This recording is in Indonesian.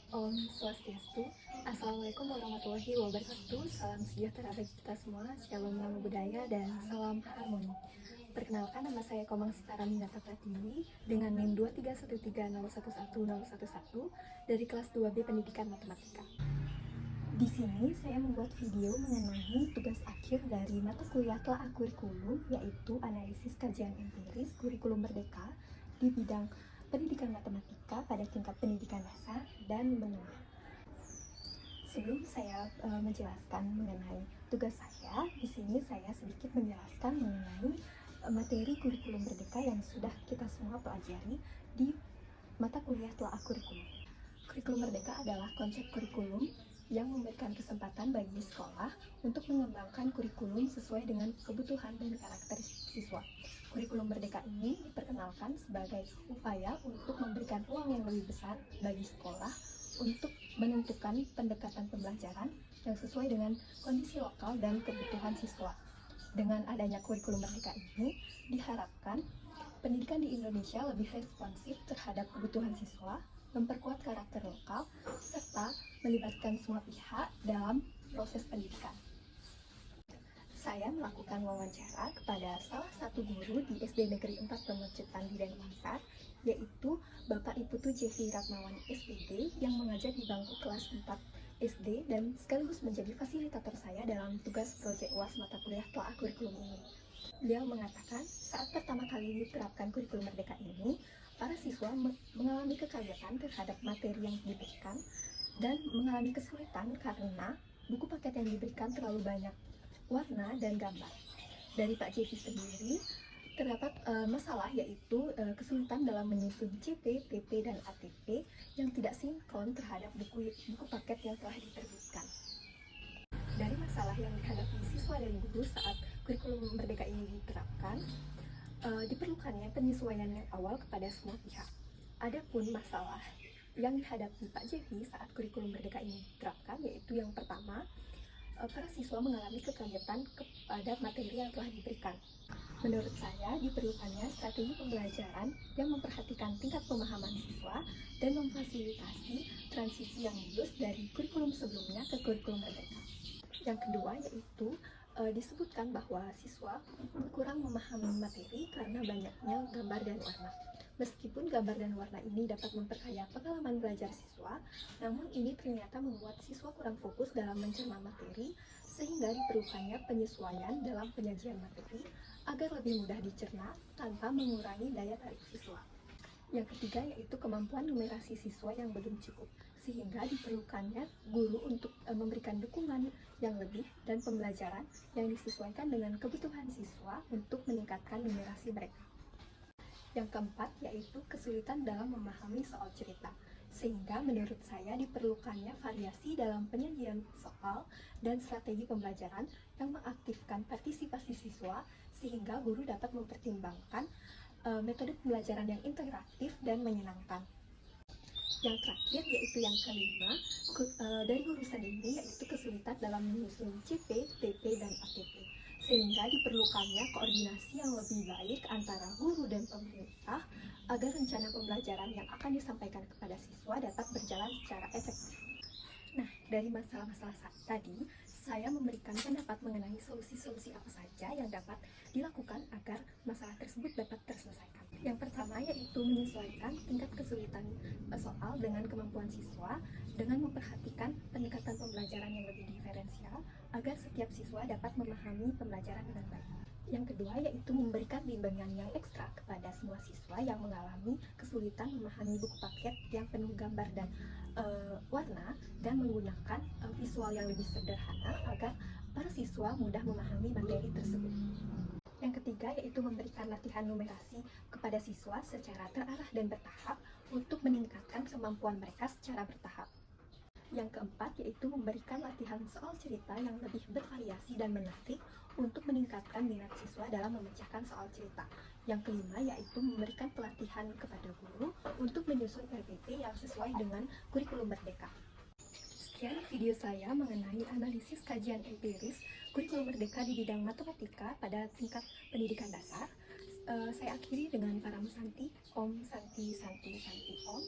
Om Swastiastu. Assalamualaikum warahmatullahi wabarakatuh. Salam sejahtera bagi kita semua. Shalom nama budaya dan salam harmoni. Perkenalkan, nama saya Komang Setara Minata Pratiwi dengan NIM 23130111011 dari kelas 2B Pendidikan Matematika. Di sini saya membuat video mengenai tugas akhir dari mata kuliah telaah kurikulum, yaitu analisis kajian empiris kurikulum merdeka di bidang pendidikan matematika pada tingkat pendidikan dasar dan menengah. Sebelum saya menjelaskan mengenai tugas saya, di sini saya sedikit menjelaskan mengenai materi kurikulum merdeka yang sudah kita semua pelajari di mata kuliah telaah kurikulum. Kurikulum merdeka adalah konsep kurikulum yang memberikan kesempatan bagi sekolah untuk mengembangkan kurikulum sesuai dengan kebutuhan dan karakteristik siswa. Kurikulum merdeka ini diperkenalkan sebagai upaya untuk memberikan ruang yang lebih besar bagi sekolah untuk menentukan pendekatan pembelajaran yang sesuai dengan kondisi lokal dan kebutuhan siswa. Dengan adanya kurikulum merdeka ini, diharapkan pendidikan di Indonesia lebih responsif terhadap kebutuhan siswa, memperkuat karakter lokal, serta melibatkan semua pihak dalam proses pendidikan. Saya melakukan wawancara kepada salah satu guru di SD Negeri 4 Pemecutan di Denpasar, yaitu Bapak Iputu Jeffy Ratmawan SPD yang mengajar di bangku kelas 4 SD dan sekaligus menjadi fasilitator saya dalam tugas proyek UAS mata kuliah telaah kurikulum ini. Beliau mengatakan saat pertama kali diterapkan kurikulum merdeka ini, para siswa mengalami kekagetan terhadap materi yang diberikan dan mengalami kesulitan karena buku paket yang diberikan terlalu banyak warna dan gambar. Dari Pak Jeffy sendiri terdapat masalah, yaitu kesulitan dalam menyusun CP, PP, dan ATP yang tidak sinkron terhadap buku paket yang telah diterbitkan. Dari masalah yang dihadapi siswa dan guru saat kurikulum merdeka ini diterapkan, diperlukannya penyesuaian yang awal kepada semua pihak. Adapun masalah yang dihadapi Pak Jeffy saat kurikulum merdeka ini diterapkan, yaitu yang pertama, para siswa mengalami kekagetan kepada materi yang telah diberikan. Menurut saya, diperlukannya strategi pembelajaran yang memperhatikan tingkat pemahaman siswa dan memfasilitasi transisi yang mulus dari kurikulum sebelumnya ke kurikulum merdeka. Yang kedua, yaitu disebutkan bahwa siswa kurang memahami materi karena banyaknya gambar dan warna. Meskipun gambar dan warna ini dapat memperkaya pengalaman belajar siswa, namun ini ternyata membuat siswa kurang fokus dalam mencerna materi, sehingga diperlukannya penyesuaian dalam penyajian materi agar lebih mudah dicerna tanpa mengurangi daya tarik siswa. Yang ketiga, yaitu kemampuan numerasi siswa yang belum cukup, sehingga diperlukannya guru untuk memberikan dukungan yang lebih dan pembelajaran yang disesuaikan dengan kebutuhan siswa untuk meningkatkan numerasi mereka. Yang keempat, yaitu kesulitan dalam memahami soal cerita, sehingga menurut saya diperlukannya variasi dalam penyajian soal dan strategi pembelajaran yang mengaktifkan partisipasi siswa, sehingga guru dapat mempertimbangkan metode pembelajaran yang interaktif dan menyenangkan. Yang terakhir, yaitu yang kelima, dari guru sendiri, yaitu kesulitan dalam menyusun CP, PP, dan ATP, sehingga diperlukannya koordinasi yang lebih baik antara guru dan pemerintah agar rencana pembelajaran yang akan disampaikan kepada siswa dapat berjalan secara efektif. Nah, dari masalah-masalah tadi, saya memberikan pendapat mengenai solusi-solusi apa saja yang dapat dilakukan agar masalah tersebut dapat terselesaikan. Yang pertama, yaitu menyesuaikan tingkat kesulitan soal dengan kemampuan siswa dengan memperhatikan peningkatan pembelajaran yang lebih diferensial agar setiap siswa dapat memahami pembelajaran dengan baik. Yang kedua, yaitu memberikan bimbingan yang ekstra kepada semua siswa yang mengalami kesulitan memahami buku paket yang penuh gambar dan warna, dan menggunakan visual yang lebih sederhana agar para siswa mudah memahami materi tersebut. Yang ketiga, yaitu memberikan latihan numerasi kepada siswa secara terarah dan bertahap untuk meningkatkan kemampuan mereka secara bertahap. Yang keempat, yaitu memberikan latihan soal cerita yang lebih bervariasi dan menarik untuk meningkatkan minat siswa dalam memecahkan soal cerita. Yang kelima, yaitu memberikan pelatihan kepada guru untuk menyusun RPP yang sesuai dengan kurikulum merdeka. Sekian video saya mengenai analisis kajian empiris kurikulum merdeka di bidang matematika pada tingkat pendidikan dasar. Saya akhiri dengan para Santi, Om Santi Santi Santi Om.